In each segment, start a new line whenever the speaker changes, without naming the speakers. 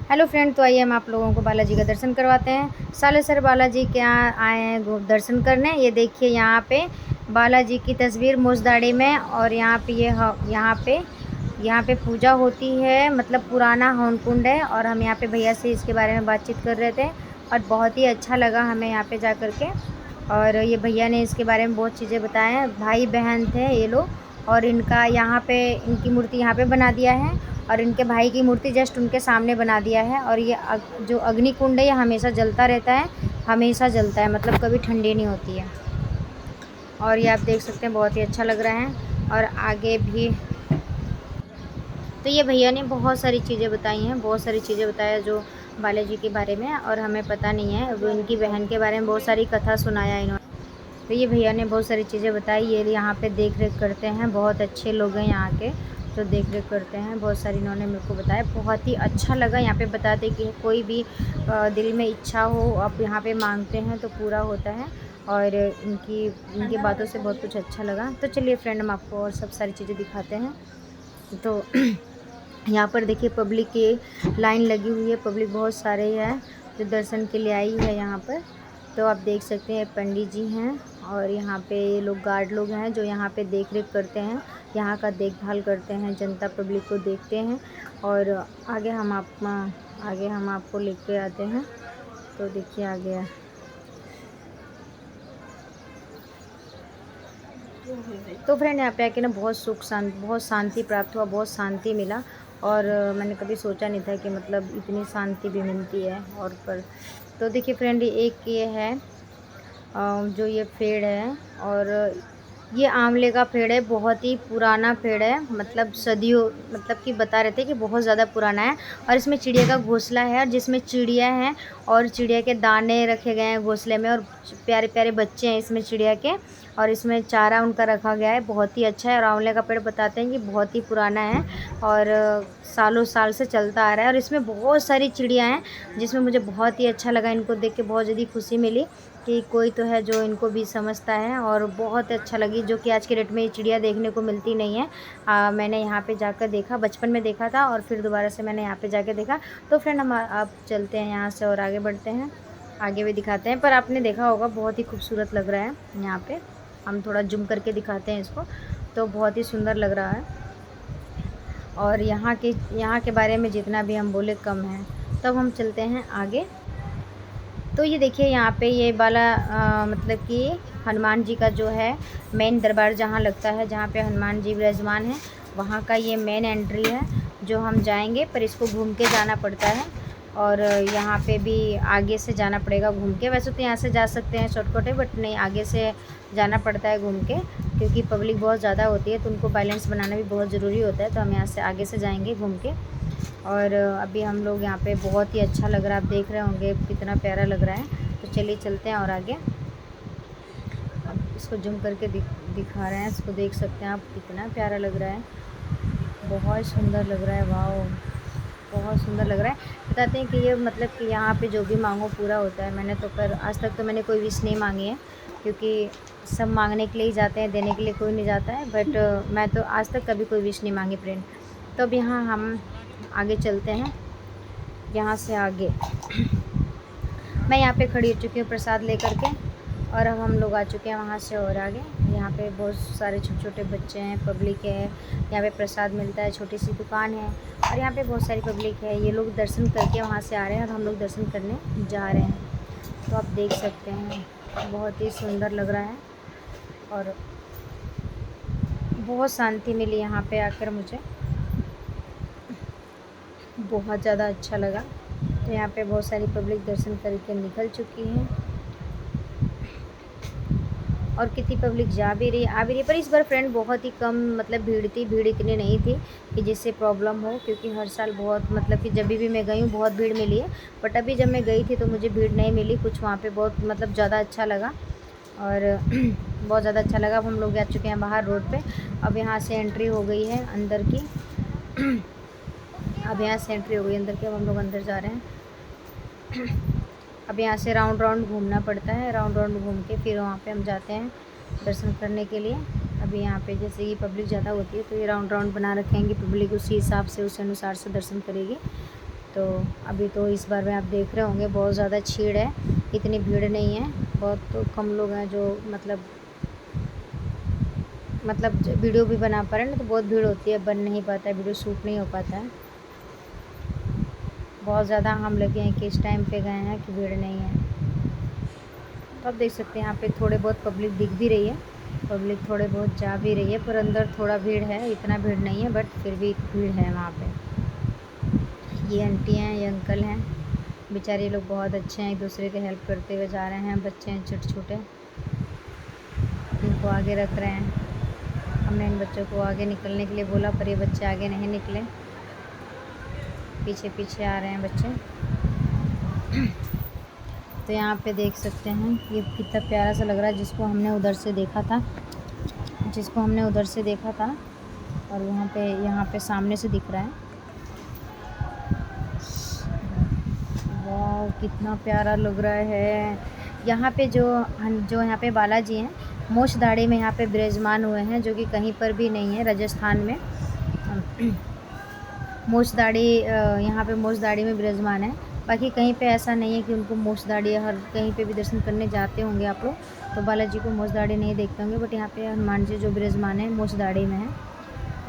Hello friend, तो आइए हम आप लोगों को बालाजी का दर्शन करवाते हैं। सालेसर बालाजी के यहाँ आए हैं दर्शन करने। ये देखिए यहाँ पे बालाजी की तस्वीर मोजदाड़ी में, और यहाँ पे यहाँ पे पूजा होती है। मतलब पुराना हवन कुंड है, और हम यहाँ पे भैया से इसके बारे में बातचीत कर रहे थे और बहुत ही अच्छा लगा हमें यहाँ पे जा कर के। और ये भैया ने इसके बारे में बहुत चीज़ें बताए हैं। भाई बहन थे ये लोग, और इनका यहाँ पे इनकी मूर्ति यहाँ पे बना दिया है, और इनके भाई की मूर्ति जस्ट उनके सामने बना दिया है। और ये जो अग्नि कुंड है ये हमेशा जलता रहता है, हमेशा जलता है, मतलब कभी ठंडी नहीं होती है। और ये आप देख सकते हैं बहुत ही अच्छा लग रहा है। और आगे भी तो ये भैया ने बहुत सारी चीज़ें बताई हैं, बहुत सारी चीज़ें बताया जो बालाजी के बारे में, और हमें पता नहीं है। वो इनकी बहन के बारे में बहुत सारी कथा सुनाया इन्होंने। तो ये भैया ने बहुत सारी चीज़ें बताई। ये यहाँ पे देख रेख करते हैं, बहुत अच्छे लोग हैं यहाँ के जो देख रेख करते हैं। बहुत सारी इन्होंने मेरे को बताया, बहुत ही अच्छा लगा। यहाँ पे बताते कि कोई भी दिल में इच्छा हो आप यहाँ पे मांगते हैं तो पूरा होता है। और इनकी बातों से बहुत कुछ अच्छा लगा। तो चलिए फ्रेंड, हम आपको और सब सारी चीज़ें दिखाते हैं। तो यहाँ पर देखिए पब्लिक की लाइन लगी हुई है, पब्लिक बहुत सारे है जो दर्शन के लिए आई है यहाँ पर। तो आप देख सकते हैं पंडित जी हैं, और यहाँ पे लोग गार्ड लोग हैं जो यहाँ पे देख रेख करते हैं, यहाँ का देखभाल करते हैं, जनता पब्लिक को देखते हैं। और आगे हम आपको लेके आते हैं। तो देखिए आ गया। तो फ्रेंड यहाँ पे आके ना बहुत शांति प्राप्त हुआ, बहुत शांति मिला। और मैंने कभी सोचा नहीं था कि मतलब इतनी शांति भी मिलती है। और पर तो देखिए फ्रेंड, एक ये है जो ये पेड़ है, और ये आंवले का पेड़ है। बहुत ही पुराना पेड़ है, मतलब सदियों, मतलब कि बता रहे थे कि बहुत ज़्यादा पुराना है। और इसमें चिड़िया का घोंसला है, और जिसमें चिड़िया हैं और चिड़िया के दाने रखे गए हैं घोंसले में, और प्यारे प्यारे बच्चे हैं इसमें चिड़िया के, और इसमें चारा उनका रखा गया है। बहुत ही अच्छा है। और आंवले का पेड़ बताते हैं कि बहुत ही पुराना है, और सालों साल से चलता आ रहा है। और इसमें बहुत सारी चिड़िया हैं, जिसमें मुझे बहुत ही अच्छा लगा। इनको देख के बहुत ज़्यादा खुशी मिली कि कोई तो है जो इनको भी समझता है। और बहुत अच्छा लगी, जो कि आज के डेट में ये चिड़िया देखने को मिलती नहीं है। मैंने यहाँ पे जाकर देखा, बचपन में देखा था, और फिर दोबारा से मैंने यहाँ पे जाके देखा। तो फ्रेंड, हम आप चलते हैं यहाँ से और आगे बढ़ते हैं, आगे भी दिखाते हैं। पर आपने देखा होगा बहुत ही खूबसूरत लग रहा है यहाँ पे। हम थोड़ा जूम करके दिखाते हैं इसको, तो बहुत ही सुंदर लग रहा है। और यहाँ के बारे में जितना भी हम बोले कम है। तब हम चलते हैं आगे। तो ये देखिए यहाँ पे ये मतलब कि हनुमान जी का जो है मेन दरबार जहाँ लगता है, जहाँ पे हनुमान जी विराजमान है, वहाँ का ये मेन एंट्री है जो हम जाएंगे। पर इसको घूम के जाना पड़ता है, और यहाँ पे भी आगे से जाना पड़ेगा घूम के। वैसे तो यहाँ से जा सकते हैं शॉर्टकट है, बट नहीं, आगे से जाना पड़ता है घूम के, क्योंकि पब्लिक बहुत ज़्यादा होती है तो उनको बैलेंस बनाना भी बहुत ज़रूरी होता है। तो हम यहाँ से आगे से जाएंगे घूम के। और अभी हम लोग यहाँ पे बहुत ही अच्छा लग रहा है, आप देख रहे होंगे कितना प्यारा लग रहा है। तो चलिए चलते हैं और आगे। अब इसको जूम करके दिखा रहे हैं, इसको देख सकते हैं आप, कितना प्यारा लग रहा है, बहुत सुंदर लग रहा है। वाओ, बहुत सुंदर लग रहा है। बताते हैं कि ये मतलब कि यहाँ पे जो भी मांगो पूरा होता है। मैंने तो आज तक तो मैंने कोई विश नहीं मांगी है, क्योंकि सब मांगने के लिए ही जाते हैं, देने के लिए कोई नहीं जाता है। बट मैं तो आज तक कभी कोई विश नहीं मांगी फ्रेंड। तो अब यहाँ हम आगे चलते हैं, यहाँ से आगे। मैं यहाँ पे खड़ी हो चुकी हूँ प्रसाद लेकर के, और अब हम लोग आ चुके हैं वहाँ से और आगे। यहाँ पे बहुत सारे छोटे छोटे बच्चे हैं, पब्लिक है। यहाँ पे प्रसाद मिलता है, छोटी सी दुकान है, और यहाँ पे बहुत सारी पब्लिक है। ये लोग दर्शन करके वहाँ से आ रहे हैं, और हम लोग दर्शन करने जा रहे हैं। तो आप देख सकते हैं बहुत ही सुंदर लग रहा है, और बहुत शांति मिली यहाँ पे आकर मुझे, बहुत ज़्यादा अच्छा लगा। तो यहाँ पे बहुत सारी पब्लिक दर्शन करके निकल चुकी है, और कितनी पब्लिक आ भी रही। पर इस बार फ्रेंड बहुत ही कम मतलब भीड़ थी, भीड़ इतनी नहीं थी कि जिससे प्रॉब्लम हो, क्योंकि हर साल बहुत मतलब कि जब भी मैं गई हूँ बहुत भीड़ मिली है। बट अभी जब मैं गई थी तो मुझे भीड़ नहीं मिली कुछ वहाँ पे, बहुत मतलब ज़्यादा अच्छा लगा, और बहुत ज़्यादा अच्छा लगा। अब हम लोग आ चुके हैं बाहर रोड पे। अब यहाँ से एंट्री हो गई है अंदर की। अब यहाँ से एंट्री हो गई अंदर की, अब हम लोग अंदर जा रहे हैं। अब यहाँ से राउंड राउंड घूमना पड़ता है, राउंड राउंड घूम के फिर वहाँ पे हम जाते हैं दर्शन करने के लिए। अभी यहाँ पे जैसे कि पब्लिक ज़्यादा होती है तो ये राउंड राउंड बना रखेंगे, पब्लिक उसी हिसाब से उस अनुसार से दर्शन करेगी। तो अभी तो इस बार में आप देख रहे होंगे बहुत ज़्यादा भीड़ है, इतनी भीड़ नहीं है, बहुत तो कम लोग हैं जो मतलब वीडियो भी बना पा रहे हैं, ना तो बहुत भीड़ होती है, बन नहीं पाता है, वीडियो शूट नहीं हो पाता है। बहुत ज़्यादा हम लगे हैं कि इस टाइम पे गए हैं कि भीड़ नहीं है। तो आप देख सकते हैं यहाँ पे थोड़े बहुत पब्लिक दिख भी रही है, पब्लिक थोड़े बहुत जा भी रही है, पर अंदर थोड़ा भीड़ है, इतना भीड़ नहीं है बट फिर भी भीड़ है वहाँ पे। ये आंटी हैं, ये अंकल हैं, बेचारे लोग बहुत अच्छे हैं, एक दूसरे के हेल्प करते हुए जा रहे हैं। बच्चे हैं छोटे छोटे, इनको आगे रख रहे हैं। हमने इन बच्चों को आगे निकलने के लिए बोला पर ये बच्चे आगे नहीं निकले, पीछे पीछे आ रहे हैं बच्चे। तो यहाँ पे देख सकते हैं ये कितना प्यारा सा लग रहा है, जिसको हमने उधर से देखा था और वहाँ पे यहाँ पे सामने से दिख रहा है। वाह कितना प्यारा लग रहा है। यहाँ पे जो यहाँ पे बालाजी हैं, मोक्षदाढ़ी में यहाँ पे विराजमान हुए हैं, जो कि कहीं पर भी नहीं है राजस्थान में। मोक्षदाढ़ी यहाँ पे मोक्षदाढ़ी में विराजमान है, बाकी कहीं पे ऐसा नहीं है कि उनको मोक्षदाढ़ी, हर कहीं पे भी दर्शन करने जाते होंगे आप लोग तो बालाजी को मोक्षदाढ़ी नहीं देखते होंगे, बट यहाँ पे हनुमान जी जो विराजमान है मोक्षदाढ़ी में है।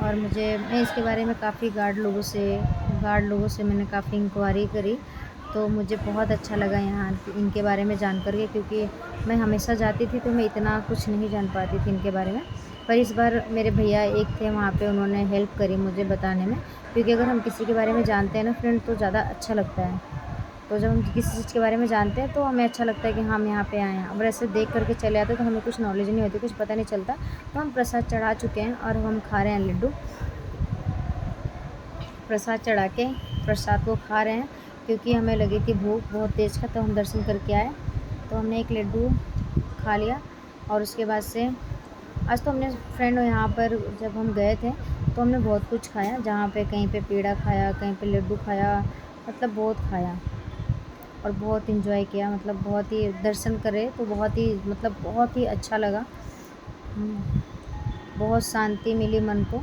और मैं इसके बारे में काफ़ी गार्ड लोगों से मैंने काफ़ी इंक्वायरी करी, तो मुझे बहुत अच्छा लगा यहाँ इनके बारे में जान कर के, क्योंकि मैं हमेशा जाती थी तो मैं इतना कुछ नहीं जान पाती थी इनके बारे में। पर इस बार मेरे भैया एक थे वहाँ पे, उन्होंने हेल्प करी मुझे बताने में, क्योंकि अगर हम किसी के बारे में जानते हैं ना फ्रेंड तो ज़्यादा अच्छा लगता है। तो जब हम किसी चीज़ के बारे में जानते हैं तो हमें अच्छा लगता है कि हम यहाँ पे आए हैं। अगर ऐसे देख करके चले आते तो हमें कुछ नॉलेज नहीं होती, कुछ पता नहीं चलता। तो हम प्रसाद चढ़ा चुके हैं और हम खा रहे हैं लड्डू, प्रसाद चढ़ा के प्रसाद को खा रहे हैं, क्योंकि हमें लगी थी भूख बहुत तेज़ का, तो हम दर्शन करके आए। तो हमने एक लड्डू खा लिया और उसके बाद से आज तो हमने फ्रेंड यहाँ पर जब हम गए थे तो हमने बहुत कुछ खाया, जहाँ पे कहीं पे पेड़ा खाया, कहीं पे लड्डू खाया, मतलब बहुत खाया और बहुत इन्जॉय किया। मतलब बहुत ही दर्शन करे तो बहुत ही अच्छा लगा। बहुत शांति मिली मन को,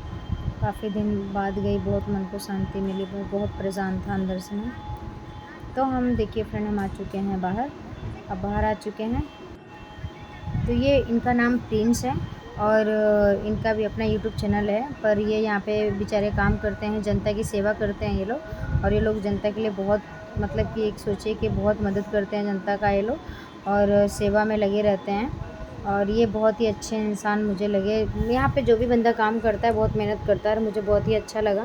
काफ़ी दिन बाद गई, बहुत मन को शांति मिली, बहुत परेशान था अंदर से मैं। तो हम देखिए फ्रेंड हम आ चुके हैं बाहर, अब बाहर आ चुके हैं। तो ये इनका नाम प्रिंस है और इनका भी अपना यूट्यूब चैनल है, पर ये यहाँ पे बेचारे काम करते हैं, जनता की सेवा करते हैं ये लोग। और ये लोग जनता के लिए बहुत मतलब कि एक सोचिए कि बहुत मदद करते हैं जनता का ये लोग, और सेवा में लगे रहते हैं। और ये बहुत ही अच्छे इंसान मुझे लगे। यहाँ पे जो भी बंदा काम करता है बहुत मेहनत करता है, और मुझे बहुत ही अच्छा लगा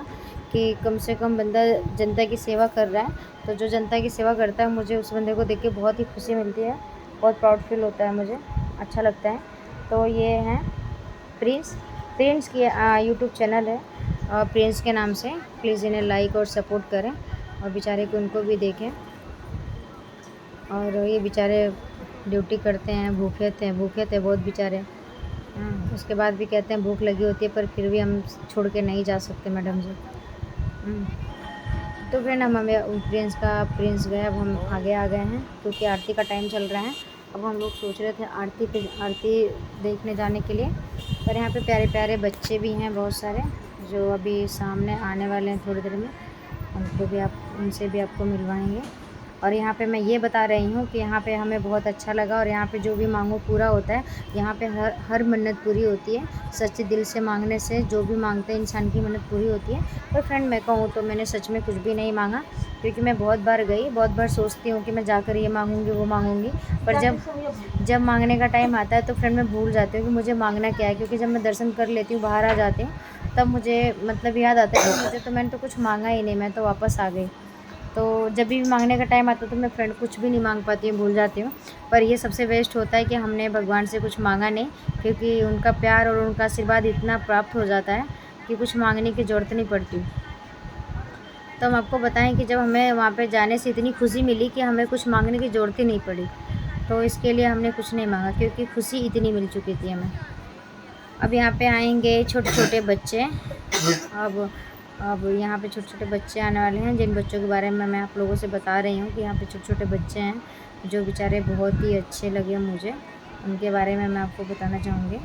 कि कम से कम बंदा जनता की सेवा कर रहा है। तो जो जनता की सेवा करता है मुझे उस बंदे को देख के बहुत ही खुशी मिलती है, बहुत प्राउड फील होता है, मुझे अच्छा लगता है। तो ये हैं प्रिंस की यूट्यूब चैनल है प्रिंस के नाम से, प्लीज़ इन्हें लाइक और सपोर्ट करें और बेचारे को उनको भी देखें। और ये बेचारे ड्यूटी करते हैं, भूखे थे बहुत बेचारे। उसके बाद भी कहते हैं भूख लगी होती है, पर फिर भी हम छोड़ के नहीं जा सकते मैडम जी। तो फ्रेंड हमें प्रिंस गए, अब हम आगे आ गए हैं क्योंकि आरती का टाइम चल रहा है। अब हम लोग सोच रहे थे आरती देखने जाने के लिए, पर यहाँ पे प्यारे प्यारे बच्चे भी हैं बहुत सारे, जो अभी सामने आने वाले हैं थोड़ी देर में, उनसे भी आपको मिलवाएंगे। और यहाँ पे मैं ये बता रही हूँ कि यहाँ पे हमें बहुत अच्छा लगा, और यहाँ पे जो भी मांगो पूरा होता है। यहाँ पे हर मन्नत पूरी होती है, सच्चे दिल से मांगने से जो भी मांगते हैं इंसान की मन्नत पूरी होती है। पर फ्रेंड मैं कहूँ तो मैंने सच में कुछ भी नहीं मांगा, क्योंकि मैं बहुत बार सोचती हूँ कि मैं जाकर ये मांगूंगी वो मांगूंगी, पर जब मांगने का टाइम आता है तो फ्रेंड मैं भूल जाती हूँ कि मुझे मांगना क्या है। क्योंकि जब मैं दर्शन कर लेती हूँ, बाहर आ जाती हूँ, तब मुझे मतलब याद आता है कि मैंने तो कुछ मांगा ही नहीं, मैं तो वापस आ गई। तो जब भी मांगने का टाइम आता है तो मैं फ्रेंड कुछ भी नहीं मांग पाती हूँ, भूल जाती हूँ। पर ये सबसे बेस्ट होता है कि हमने भगवान से कुछ मांगा नहीं, क्योंकि उनका प्यार और उनका आशीर्वाद इतना प्राप्त हो जाता है कि कुछ मांगने की ज़रूरत नहीं पड़ती। तो हम आपको बताएं कि जब हमें वहाँ पे जाने से इतनी खुशी मिली कि हमें कुछ मांगने की ज़रूरत ही नहीं पड़ी, तो इसके लिए हमने कुछ नहीं मांगा, क्योंकि खुशी इतनी मिल चुकी थी हमें। अब यहाँ पे आएंगे छोटे छोटे बच्चे, अब यहाँ पे छोटे छोटे बच्चे आने वाले हैं, जिन बच्चों के बारे में मैं आप लोगों से बता रही हूँ कि यहाँ पे छोटे छोटे बच्चे हैं जो बेचारे बहुत ही अच्छे लगे मुझे, उनके बारे में मैं आपको बताना चाहूँगी।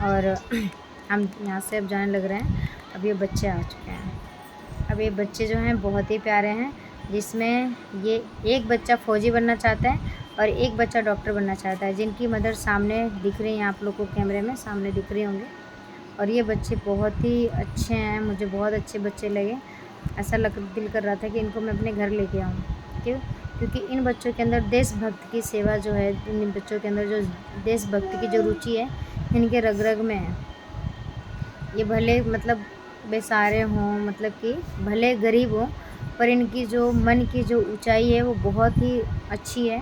और हम यहाँ से अब जाने लग रहे हैं, अब ये बच्चे आ चुके हैं। अब अब ये बच्चे जो हैं बहुत ही प्यारे हैं, जिसमें ये एक बच्चा फ़ौजी बनना चाहता है और एक बच्चा डॉक्टर बनना चाहता है, जिनकी मदर सामने दिख रही हैं आप लोग को, कैमरे में सामने दिख रहे होंगे। और ये बच्चे बहुत ही अच्छे हैं, मुझे बहुत अच्छे बच्चे लगे। ऐसा दिल कर रहा था कि इनको मैं अपने घर लेके आऊँ। क्यों? क्योंकि इन बच्चों के अंदर देशभक्त की सेवा जो है, इन बच्चों के अंदर जो देशभक्ति की जो रुचि है, इनके रग रग में है। ये भले मतलब बेसहारे हों, मतलब कि भले गरीब हों, पर इनकी जो मन की जो ऊंचाई है वो बहुत ही अच्छी है।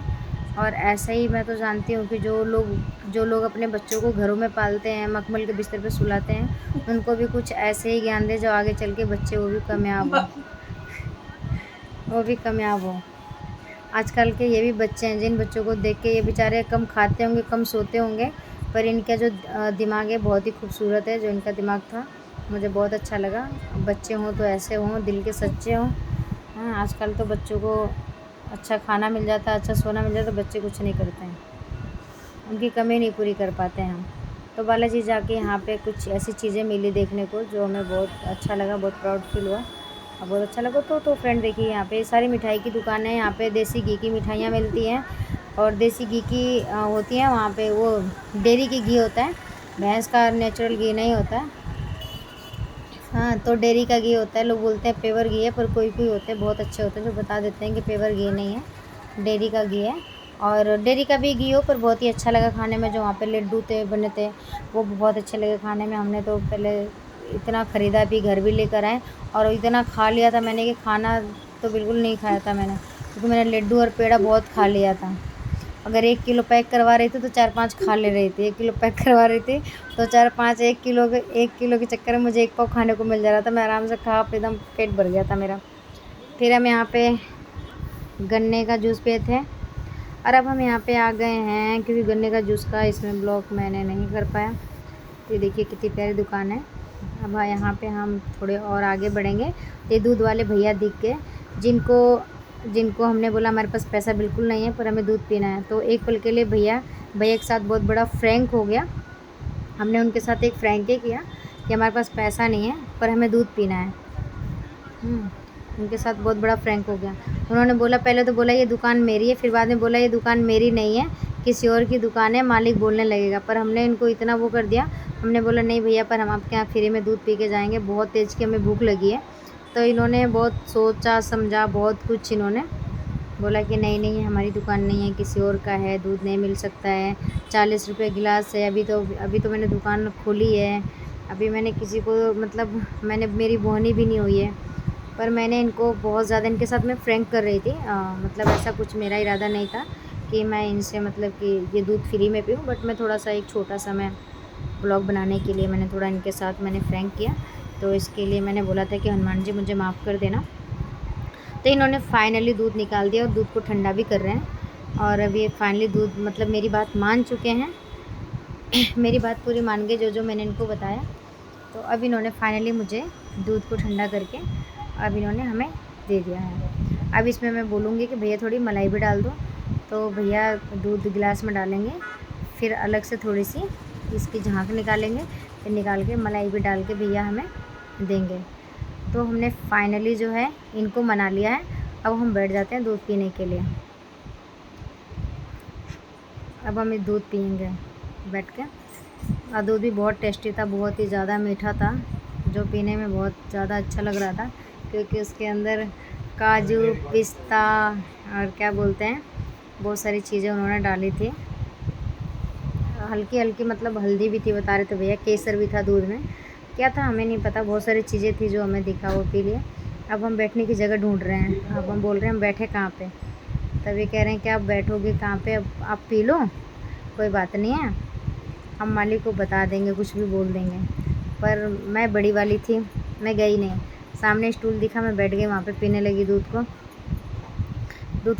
और ऐसा ही मैं तो जानती हूँ कि जो लोग अपने बच्चों को घरों में पालते हैं, मखमल के बिस्तर पे सुलाते हैं, उनको भी कुछ ऐसे ही ज्ञान दे जो आगे चल के बच्चे वो भी कामयाब हो। आजकल के ये भी बच्चे हैं जिन बच्चों को देख के ये बेचारे कम खाते होंगे, कम सोते होंगे, पर इनका जो दिमाग है बहुत ही खूबसूरत है। जो इनका दिमाग था मुझे बहुत अच्छा लगा। बच्चे हों तो ऐसे हों, दिल के सच्चे हों। हाँ, आजकल तो बच्चों को अच्छा खाना मिल जाता है, अच्छा सोना मिल जाता है, तो बच्चे कुछ नहीं करते हैं, उनकी कमी नहीं पूरी कर पाते हैं हम। तो बालाजी जाके यहाँ पे कुछ ऐसी चीज़ें मिली देखने को जो हमें बहुत अच्छा लगा, बहुत प्राउड फील हुआ और बहुत अच्छा लगा। तो फ्रेंड देखिए, यहाँ पे सारी मिठाई की दुकान है। यहाँ पे देसी घी की मिठाइयाँ मिलती हैं और देसी घी की होती हैं। वहाँ पे वो डेयरी की घी होता है, भैंस का नेचुरल घी नहीं होता है। हाँ, तो डेयरी का घी होता है। लोग बोलते हैं पेवर घी है, पर कोई कोई होते हैं बहुत अच्छे होते हैं जो बता देते हैं कि पेवर घी नहीं है, डेयरी का घी है। और डेयरी का भी घी हो, पर बहुत ही अच्छा लगा खाने में। जो वहाँ पे लड्डू थे बने थे वो बहुत अच्छे लगे खाने में। हमने तो पहले इतना ख़रीदा भी, घर भी लेकर आए और इतना खा लिया था मैंने कि खाना तो बिल्कुल नहीं खाया था मैंने, क्योंकि मैंने लड्डू और पेड़ा बहुत खा लिया था। अगर 1 किलो पैक करवा रही थी तो 4-5 खा ले रही थी। 1 किलो पैक करवा रही थी तो 4-5, 1 किलो के चक्कर में मुझे 1 पाव खाने को मिल जा रहा था। मैं आराम से खा एकदम पेट भर गया था मेरा। फिर हम यहाँ पे गन्ने का जूस पिए थे और अब हम यहाँ पे आ गए हैं, क्योंकि गन्ने का जूस का इसमें ब्लॉग मैंने नहीं कर पाया। तो देखिए कितनी प्यारी दुकान है। अब यहाँ पे हम थोड़े और आगे बढ़ेंगे। ये दूध वाले भैया दिख गए, जिनको हमने बोला हमारे पास पैसा बिल्कुल नहीं है पर हमें दूध पीना है। तो एक पल के लिए भैया के साथ बहुत बड़ा फ्रैंक हो गया। हमने उनके साथ एक फ्रैंक ही किया कि हमारे पास पैसा नहीं है पर हमें दूध पीना है। उनके साथ बहुत बड़ा फ्रैंक हो गया। उन्होंने बोला, पहले तो बोला ये दुकान मेरी है, फिर बाद में बोला ये दुकान मेरी नहीं है, किसी और की दुकान है, मालिक बोलने लगेगा। पर हमने इनको इतना वो कर दिया, हमने बोला नहीं भैया, पर हम आपके यहाँ फ्री में दूध पी के जाएंगे, बहुत तेज़ की हमें भूख लगी है। तो इन्होंने बहुत सोचा समझा, बहुत कुछ इन्होंने बोला कि नहीं नहीं हमारी दुकान नहीं है, किसी और का है, दूध नहीं मिल सकता है, 40 रुपये गिलास है। अभी तो मैंने दुकान खोली है, अभी मैंने किसी को मतलब मेरी बोहनी भी नहीं हुई है। पर मैंने इनको बहुत ज़्यादा इनके साथ मैं फ्रैंक कर रही थी। मतलब ऐसा कुछ मेरा इरादा नहीं था कि मैं इनसे मतलब कि ये दूध फ्री में पीऊँ, बट मैं थोड़ा सा एक छोटा सा मैं ब्लॉग बनाने के लिए मैंने थोड़ा इनके साथ मैंने फ्रैंक किया। तो इसके लिए मैंने बोला था कि हनुमान जी मुझे माफ़ कर देना। तो इन्होंने फाइनली दूध निकाल दिया और दूध को ठंडा भी कर रहे हैं। और अब ये फाइनली दूध मतलब मेरी बात मान चुके हैं। मेरी बात पूरी मान गए जो मैंने इनको बताया। तो अब इन्होंने फाइनली मुझे दूध को ठंडा करके अब इन्होंने हमें दे दिया है। अब इसमें मैं बोलूँगी कि भैया थोड़ी मलाई भी डाल दो, तो भैया दूध गिलास में डालेंगे, फिर अलग से थोड़ी सी इसकी झांक निकालेंगे, फिर निकाल के मलाई भी डाल के भैया हमें देंगे। तो हमने फाइनली जो है इनको मना लिया है। अब हम बैठ जाते हैं दूध पीने के लिए। अब हम दूध पियेंगे बैठ के। और दूध भी बहुत टेस्टी था, बहुत ही ज़्यादा मीठा था, जो पीने में बहुत ज़्यादा अच्छा लग रहा था, क्योंकि उसके अंदर काजू, पिस्ता और क्या बोलते हैं बहुत सारी चीज़ें उन्होंने डाली थी। हल्की हल्की मतलब हल्दी भी थी, बता रहे थे भैया, केसर भी था दूध में, क्या था हमें नहीं पता, बहुत सारी चीज़ें थी जो हमें दिखा वो पी लिए। अब हम बैठने की जगह ढूंढ रहे हैं। अब हम बोल रहे हैं हम बैठे कहाँ पे, तभी कह रहे हैं कि आप बैठोगे कहाँ पे, अब आप पी लो, कोई बात नहीं है, हम मालिक को बता देंगे, कुछ भी बोल देंगे। पर मैं बड़ी वाली थी, मैं गई नहीं। सामने स्टूल दिखा, मैं बैठ गई वहाँ पे, पीने लगी दूध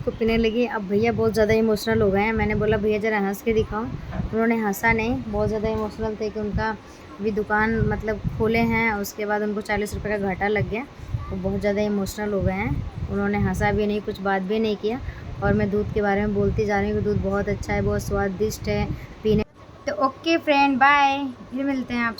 को पीने लगी। अब भैया बहुत ज़्यादा इमोशनल हो गए हैं। मैंने बोला भैया ज़रा हंस के दिखाओ, उन्होंने हंसा नहीं, बहुत ज़्यादा इमोशनल थे कि उनका भी दुकान मतलब खोले हैं, उसके बाद उनको 40 रुपये का घाटा लग गया। वो बहुत ज़्यादा इमोशनल हो गए हैं, उन्होंने हंसा भी नहीं, कुछ बात भी नहीं किया। और मैं दूध के बारे में बोलती जा रही हूँ कि दूध बहुत अच्छा है, बहुत स्वादिष्ट है पीने। तो ओके फ्रेंड, बाय, फिर मिलते हैं आप।